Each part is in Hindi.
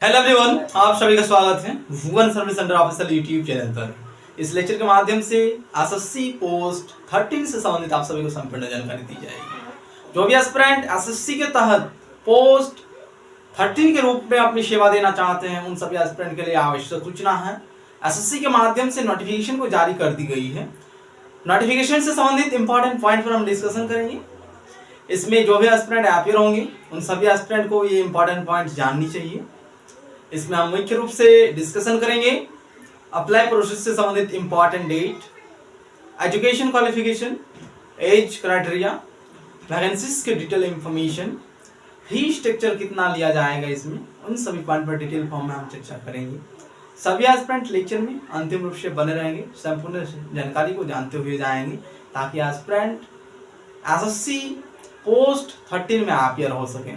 हेलो एवरीवन, आप सभी का स्वागत है Bhuvan service centre official YouTube channel पर। इस लेक्चर के माध्यम से एसएससी पोस्ट 13 से संबंधित आप सभी को संपूर्ण जानकारी दी जाएगी। जो भी एस्पिरेंट एसएससी के तहत पोस्ट 13 के रूप में अपनी सेवा देना चाहते हैं, उन सभी एस्पिरेंट के लिए आवश्यक सूचना है। एसएससी के माध्यम से नोटिफिकेशन को जारी कर दी गई है। नोटिफिकेशन से संबंधित इंपॉर्टेंट पॉइंट पर हम डिस्कशन करेंगे। इसमें जो भी एस्पिरेंट अपीयर होंगे, उन सभी एस्पिरेंट को ये इंपॉर्टेंट पॉइंट जाननी चाहिए। इसमें हम मुख्य रूप से डिस्कशन करेंगे अप्लाई प्रोसेस से संबंधित important date, education qualification, age criteria, vacancies के डिटेल इंफॉर्मेशन, फी स्ट्रक्चर कितना लिया जाएगा, इसमें उन सभी पॉइंट पर डिटेल फॉर्म में हम चर्चा करेंगे। सभी एस्पिरेंट लेक्चर में अंतिम रूप से बने रहेंगे, संपूर्ण जानकारी को जानते हुए जाएंगे ताकि एस्पिरेंट एसएससी पोस्ट 13 में अपीयर हो सके।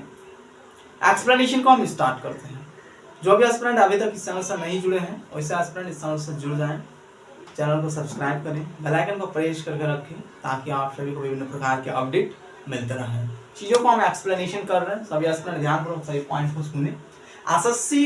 एक्सप्लेनेशन को हम स्टार्ट करते हैं। जो भी एस्पिरेंट अभी तक इस चैनल से नहीं जुड़े हैं, वैसे एस्पिरेंट इस चैनल से जुड़ जाएं, चैनल को सब्सक्राइब करें, बेल आइकन को प्रेस करके रखें ताकि आप सभी को विभिन्न प्रकार के अपडेट मिलते रहें। चीज़ों को हम एक्सप्लेनेशन कर रहे हैं, सभी एस्पिरेंट ध्यानपूर्वक सभी पॉइंट्स को सुने। एसएससी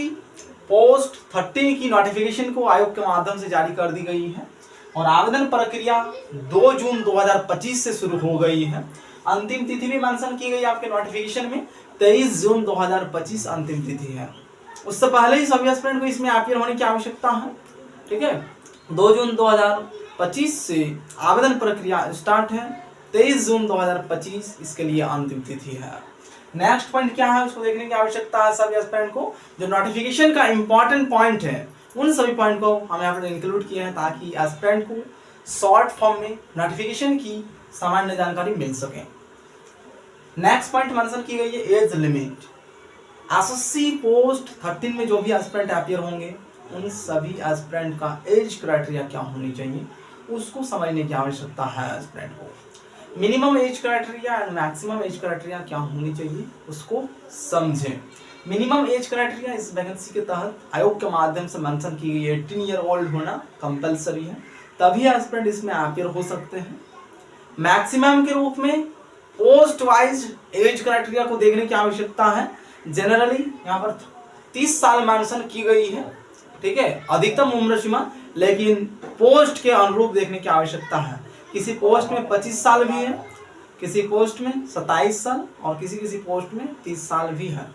पोस्ट 13 की नोटिफिकेशन को आयोग के माध्यम से जारी कर दी गई है और आवेदन प्रक्रिया 2 जून 2025 से शुरू हो गई है। अंतिम तिथि भी मेंशन की गई आपके नोटिफिकेशन में, 23 जून 2025 अंतिम तिथि है। उससे पहले ही सभी एस्पिरेंट को इसमें अपीयर होने की आवश्यकता है। ठीक है, 2 जून 2025 से आवेदन प्रक्रिया स्टार्ट है, 23 जून 2025 इसके लिए अंतिम तिथि है। नेक्स्ट पॉइंट क्या है उसको देखने की आवश्यकता है सभी एस्पिरेंट को। जो नोटिफिकेशन का इंपॉर्टेंट पॉइंट है, उन सभी पॉइंट को हम यहाँ पर इंक्लूड किए हैं ताकि एस्पिरेंट को शॉर्ट फॉर्म में नोटिफिकेशन की सामान्य जानकारी मिल सके। नेक्स्ट पॉइंट मेंशन की गई है एज लिमिट। एसएससी पोस्ट 13 में जो भी एस्पिरेंट अपीयर होंगे, उन सभी एस्पिरेंट का एज क्राइटेरिया क्या होनी चाहिए उसको समझने की आवश्यकता है एस्पिरेंट को। Minimum age criteria and maximum age criteria क्या होनी चाहिए उसको समझें। मिनिमम एज क्राइटेरिया इस वैकेंसी के तहत आयोग के माध्यम से मेंशन की गई है, 18 ईयर ओल्ड होना कंपलसरी है, तभी एस्पिरेंट इसमें अपीयर हो सकते हैं। मैक्सिमम के रूप में पोस्ट वाइज एज क्राइटेरिया को देखने की आवश्यकता है। जनरली यहाँ पर 30 साल मेंशन की गई है, ठीक है, अधिकतम उम्र सीमा, लेकिन पोस्ट के अनुरूप देखने की आवश्यकता है। किसी पोस्ट में 25 साल भी है, किसी पोस्ट में 27 साल और किसी पोस्ट में 30 साल भी है।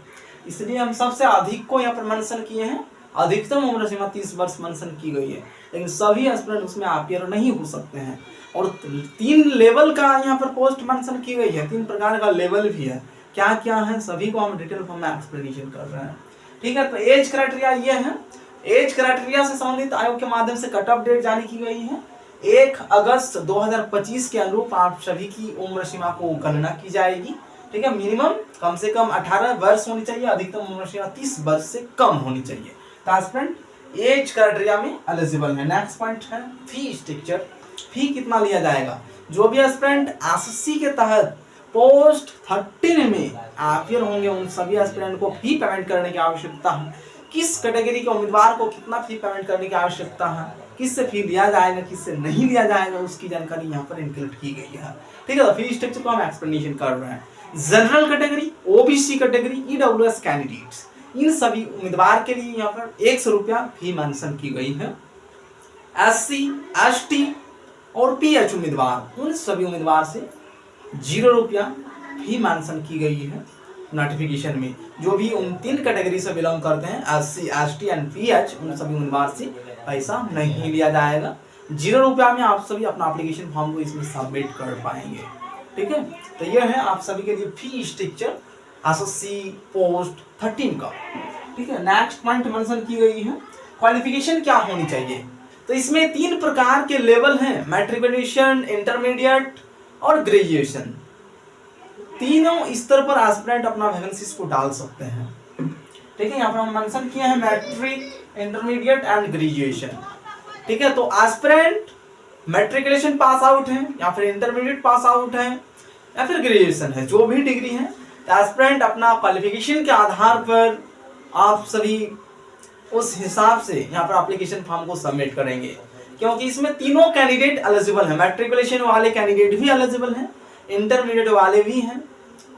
इसलिए हम सबसे अधिक को यहाँ पर मेंशन किए हैं, अधिकतम उम्र सीमा 30 वर्ष मेंशन की गई है, लेकिन सभी एस्पिरेंट उसमें अपीयर नहीं हो सकते हैं। और 3 लेवल का यहाँ पर पोस्ट मेंशन की गई है, 3 प्रकार का लेवल भी है। क्या क्या है सभी को हम डिटेल फॉर्म में एक्सप्लेनेशन कर रहे हैं। ठीक है, तो एज क्राइटेरिया ये है। एज क्राइटेरिया से संबंधित आयोग के माध्यम से कट ऑफ डेट जारी की गई है। 1 अगस्त 2025 के अनुरूप आप सभी की उम्र सीमा को गणना की जाएगी। ठीक है, मिनिमम कम से कम 18 वर्ष होनी चाहिए, अधिकतम उम्र सीमा 30 वर्ष से कम होनी चाहिए। तो एस्पिरेंट एज क्राइटेरिया में एलिजिबल है। नेक्स्ट पॉइंट है फी स्ट्रक्चर। फी कितना लिया जाएगा। जो भी एस्पिरेंट एसएससी के तहत पोस्ट 13 में अपीयर होंगे, उन सभी एस्पिरेंट को फी पेमेंट करने की आवश्यकता है। किस कैटेगरी के उम्मीदवार को कितना फी पेमेंट करने की आवश्यकता है, किससे फी लिया जाएगा, किससे नहीं लिया जाएगा, उसकी जानकारी यहाँ पर इंक्लूड की गई है। ठीक है, तो फी स्ट्रक्चर को हम एक्सप्लेनेशन कर रहे हैं। General category, OBC category, EWS candidates, इन सभी उम्मीदवार के लिए यहाँ पर 100 रुपया फी मेंशन की गई है। एससी, एसटी और पीएच उम्मीदवार, उन सभी उम्मीदवार से 0 रुपया फी मेंशन की गई है नोटिफिकेशन में। जो भी उन 3 कैटेगरी से बिलोंग करते हैं, एससी, एसटी एंड पीएच, उन सभी उम्मीदवार से पैसा नहीं लिया जाएगा। 0 रुपया में आप सभी अपना एप्लीकेशन फॉर्म को इसमें सबमिट कर पाएंगे। ठीक है, तो यह है आप सभी के लिए फी स्ट्रक्चर एसएससी पोस्ट 13 का। ठीक है, नेक्स्ट पॉइंट मेंशन की गई है क्वालिफिकेशन क्या होनी चाहिए। तो इसमें 3 प्रकार के लेवल हैं, मैट्रिकुलेशन, इंटरमीडिएट और ग्रेजुएशन। तीनों स्तर पर एस्पिरेंट अपना वैकेंसीज को डाल सकते हैं। ठीक है, यहाँ पर हम मेंशन किए हैं मैट्रिक, इंटरमीडिएट एंड ग्रेजुएशन। ठीक है, तो एस्पिरेंट मैट्रिकुलेशन पास आउट है या फिर इंटरमीडिएट पास आउट है या फिर ग्रेजुएशन है, जो भी डिग्री है, एस्पिरेंट अपना क्वालिफिकेशन के आधार पर आप सभी उस हिसाब से यहाँ पर एप्लीकेशन फॉर्म को सबमिट करेंगे, क्योंकि इसमें तीनों कैंडिडेट एलिजिबल हैं। मैट्रिकुलेशन वाले कैंडिडेट भी एलिजिबल हैं, इंटरमीडिएट वाले भी हैं,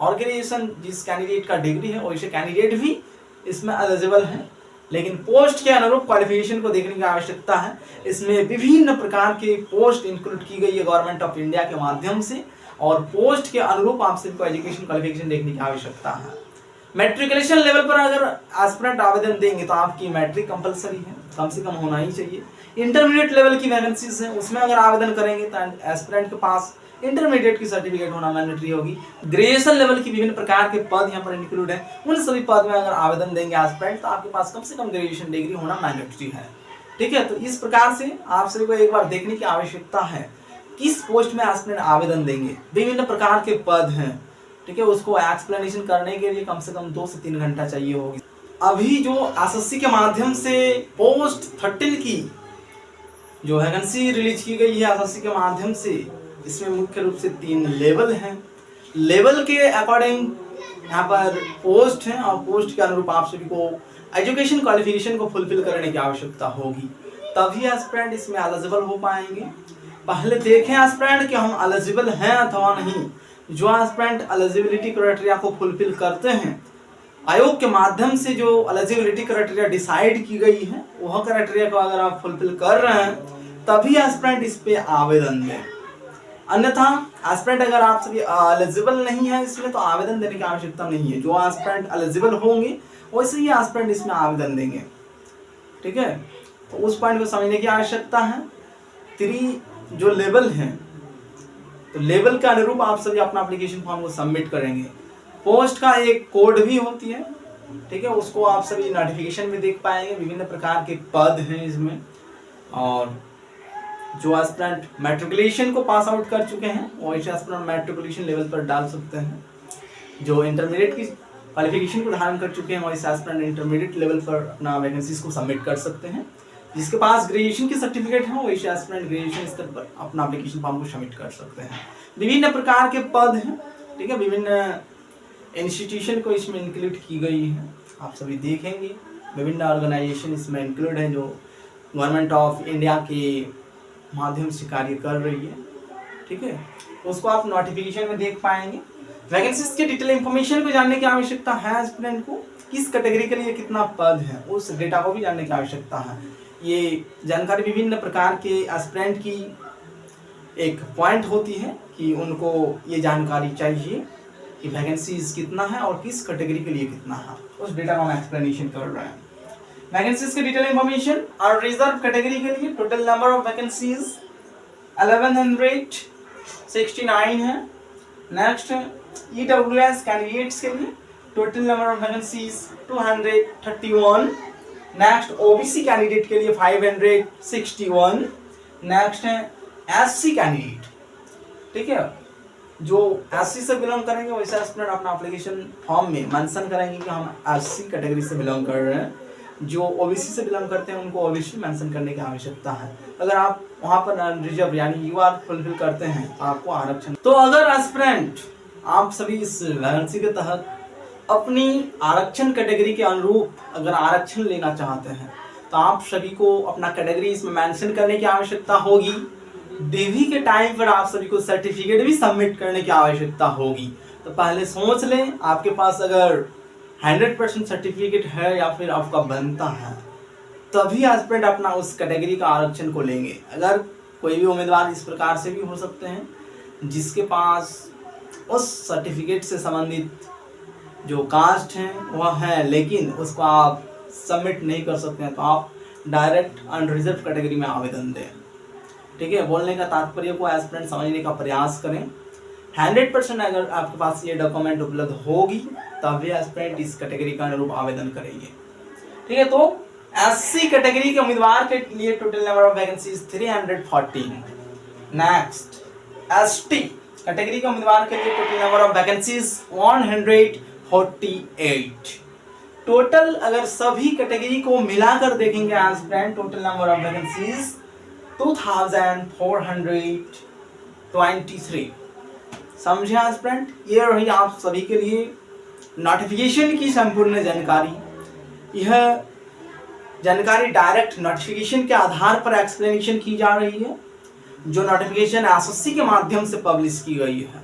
और ग्रेजुएशन जिस कैंडिडेट का डिग्री है वैसे कैंडिडेट भी इसमें एलिजिबल हैं। लेकिन पोस्ट के अनुरूप क्वालिफिकेशन को देखने की आवश्यकता है। इसमें विभिन्न प्रकार के पोस्ट इंक्लूड की गई है गवर्नमेंट ऑफ इंडिया के माध्यम से, और पोस्ट के अनुरूप आप सबको एजुकेशन क्वालिफिकेशन देखने की आवश्यकता है। मैट्रिकुलेशन लेवल पर अगर एस्पिरेंट आवेदन देंगे तो आपकी मैट्रिक कंपलसरी है, कम से कम होना ही चाहिए। इंटरमीडिएट लेवल की वैकेंसीज है, उसमें अगर आवेदन करेंगे तो एस्पिरेंट के पास इंटरमीडिएट की सर्टिफिकेट होना मैंडेटरी होगी। ग्रेजुएशन लेवल की विभिन्न प्रकार के पद यहाँ पर इंक्लूड है, उन सभी पद में अगर आवेदन देंगे एस्पिरेंट तो आपके पास कम से कम ग्रेजुएशन डिग्री होना मैंडेटरी है। ठीक है, तो इस प्रकार से आप सभी को एक बार देखने की आवश्यकता है किस पोस्ट में एस्पिरेंट आवेदन देंगे। विभिन्न प्रकार के पद हैं, ठीक है, उसको एक्सप्लेनेशन करने के लिए कम से कम 2 से 3 घंटा चाहिए होगी। अभी जो एसएससी के माध्यम से पोस्ट 13 की जो वैकेंसी रिलीज की गई है एसएससी के माध्यम से, इसमें मुख्य रूप से 3 लेवल हैं। लेवल के अकॉर्डिंग यहाँ पर पोस्ट हैं, और पोस्ट के अनुरूप आप सभी को एजुकेशन क्वालिफिकेशन को फुलफिल करने की आवश्यकता होगी, तभी एस्पिरेंट इसमें एलिजिबल हो पाएंगे। पहले देखें एस्पिरेंट कि हम एलिजिबल हैं अथवा नहीं। जो एस्पिरेंट एलिजिबिलिटी क्राइटेरिया को फुलफिल करते हैं, आयोग के माध्यम से जो एलिजिबिलिटी क्राइटेरिया डिसाइड की गई है, वह क्राइटेरिया को अगर आप फुलफिल कर रहे हैं तभी एस्पिरेंट इस पे आवेदन दें। अन्यथा एस्पिरेंट अगर आप सभी एलिजिबल नहीं है इसमें तो आवेदन देने की आवश्यकता नहीं है। जो एस्पिरेंट एलिजिबल होंगे वैसे ही एस्पिरेंट इसमें आवेदन देंगे। ठीक है, तो उस पॉइंट को समझने की आवश्यकता है। 3 जो लेवल हैं, तो लेवल के अनुरूप आप सभी अपना एप्लीकेशन फॉर्म को सबमिट करेंगे। पोस्ट का एक कोड भी होती है, ठीक है, उसको आप सभी नोटिफिकेशन में देख पाएंगे। विभिन्न प्रकार के पद हैं इसमें, और जो एस्पिरेंट मैट्रिकुलेशन को पास आउट कर चुके हैं वो एस्पिरेंट मैट्रिकुलेशन लेवल पर डाल सकते हैं। जो इंटरमीडिएट की क्वालिफिकेशन को धारण कर चुके हैं वो एस्पिरेंट इंटरमीडिएट लेवल पर अपना वैकेंसीज को सबमिट कर सकते हैं। जिसके पास ग्रेजुएशन की सर्टिफिकेट है वो एस्पिरेंट ग्रेजुएशन स्तर पर अपना एप्लीकेशन फॉर्म को सबमिट कर सकते हैं। विभिन्न प्रकार के पद हैं, ठीक है, विभिन्न इंस्टीट्यूशन को इसमें इंक्लूड की गई है, आप सभी देखेंगे। विभिन्न ऑर्गेनाइजेशन इसमें इंक्लूड है जो गवर्नमेंट ऑफ इंडिया के माध्यम से कार्य कर रही है। ठीक है, उसको आप नोटिफिकेशन में देख पाएंगे। वैकेंसीज के डिटेल इंफॉर्मेशन को जानने की आवश्यकता है एस्पिरेंट को, किस कैटेगरी के लिए कितना पद है उस डेटा को भी जानने की आवश्यकता है। ये जानकारी विभिन्न प्रकार के एस्पिरेंट की एक पॉइंट होती है कि उनको ये जानकारी चाहिए कि वैकेंसीज कितना है और किस कैटेगरी के लिए कितना है, उस डेटा का हम एक्सप्लेनेशन कर रहे हैं। वैकेंसीज के डिटेल इंफॉर्मेशन और रिजर्व कैटेगरी के लिए टोटल नंबर ऑफ वैकेंसीज 1169 है। नेक्स्ट EWS कैंडिडेट्स के लिए total number of vacancies 231। Next OBC candidate के लिए 561। नेक्स्ट है SC कैंडिडेट, ठीक है, जो SC से बिलोंग करेंगे वैसे एस्पिरेंट अपना एप्लीकेशन फॉर्म में मेंशन करेंगे कि हम SC कैटेगरी से बिलोंग कर रहे हैं। जो OBC से बिलोंग करते हैं उनको OBC मेंशन करने की आवश्यकता है। अगर आप वहाँ पर रिजर्व यानी UR फुलफिल करते हैं तो आपको आरक्षण। तो अगर एस्पिरेंट आप सभी इस वैकेंसी के तहत अपनी आरक्षण कैटेगरी के अनुरूप अगर आरक्षण लेना चाहते हैं तो आप सभी को अपना कैटेगरी इसमें मेंशन करने की आवश्यकता होगी। DV के टाइम पर आप सभी को सर्टिफिकेट भी सबमिट करने की आवश्यकता होगी। तो पहले सोच लें आपके पास अगर 100% सर्टिफिकेट है या फिर आपका बनता है, तभी एस्पिरेंट अपना उस कैटेगरी का आरक्षण को लेंगे। अगर कोई भी उम्मीदवार इस प्रकार से भी हो सकते हैं जिसके पास उस सर्टिफिकेट से संबंधित जो कास्ट है वह है लेकिन उसको आप सबमिट नहीं कर सकते हैं, तो आप डायरेक्ट अनरिजर्व कैटेगरी में आवेदन दें। ठीक है, बोलने का तात्पर्य को एस्पिरेंट समझने का प्रयास करें। 100% अगर आपके पास ये डॉक्यूमेंट उपलब्ध होगी तभी एस्पिरेंट इस कैटेगरी का अनुरूप आवेदन करेंगे। ठीक है, तो SC कैटेगरी के उम्मीदवार के लिए total number of vacancies 314। Next ST category के उम्मीदवार के लिए total number of vacancies 148। Total अगर सभी कैटेगरी को मिलाकर देखेंगे aspirant total number of vacancies 2423। समझे एस्पिरेंट, ये रही आप सभी के लिए नोटिफिकेशन की संपूर्ण जानकारी। यह जानकारी डायरेक्ट नोटिफिकेशन के आधार पर एक्सप्लेनेशन की जा रही है जो नोटिफिकेशन एसएससी के माध्यम से पब्लिश की गई है।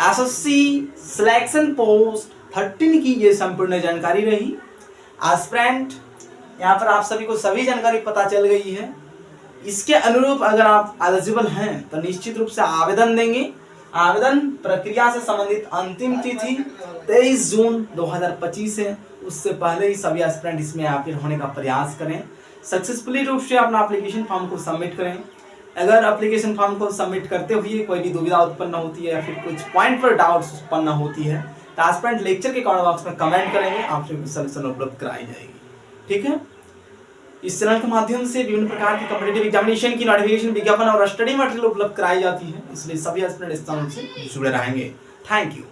एसएससी सिलेक्शन पोस्ट 13 की ये संपूर्ण जानकारी रही। एस्पिरेंट यहाँ पर आप सभी को सभी जानकारी पता चल गई है। इसके अनुरूप अगर आप एलिजिबल हैं तो निश्चित रूप से आवेदन देंगे। आवेदन प्रक्रिया से संबंधित अंतिम तिथि 23 जून 2025 है। उससे पहले ही सभी एस्पिरेंट इसमें अपियर होने का प्रयास करें, सक्सेसफुली रूप से अपना एप्लीकेशन फॉर्म को सबमिट करें। अगर एप्लीकेशन फॉर्म को सबमिट करते हुए कोई भी दुविधा उत्पन्न होती है या फिर कुछ पॉइंट पर डाउट्स उत्पन्न होती है तो एस्पिरेंट लेक्चर के कमेंट बॉक्स में कमेंट करेंगे, आपसे सॉल्यूशन उपलब्ध कराई जाएगी। ठीक है, इस चैनल के माध्यम से विभिन्न प्रकार की कॉम्पिटिटिव एग्जामिनेशन की नोटिफिकेशन, विज्ञापन और स्टडी मटेरियल उपलब्ध कराई जाती है, इसलिए सभी एस्पिरेंट इस चैनल से जुड़े रहेंगे। Thank you.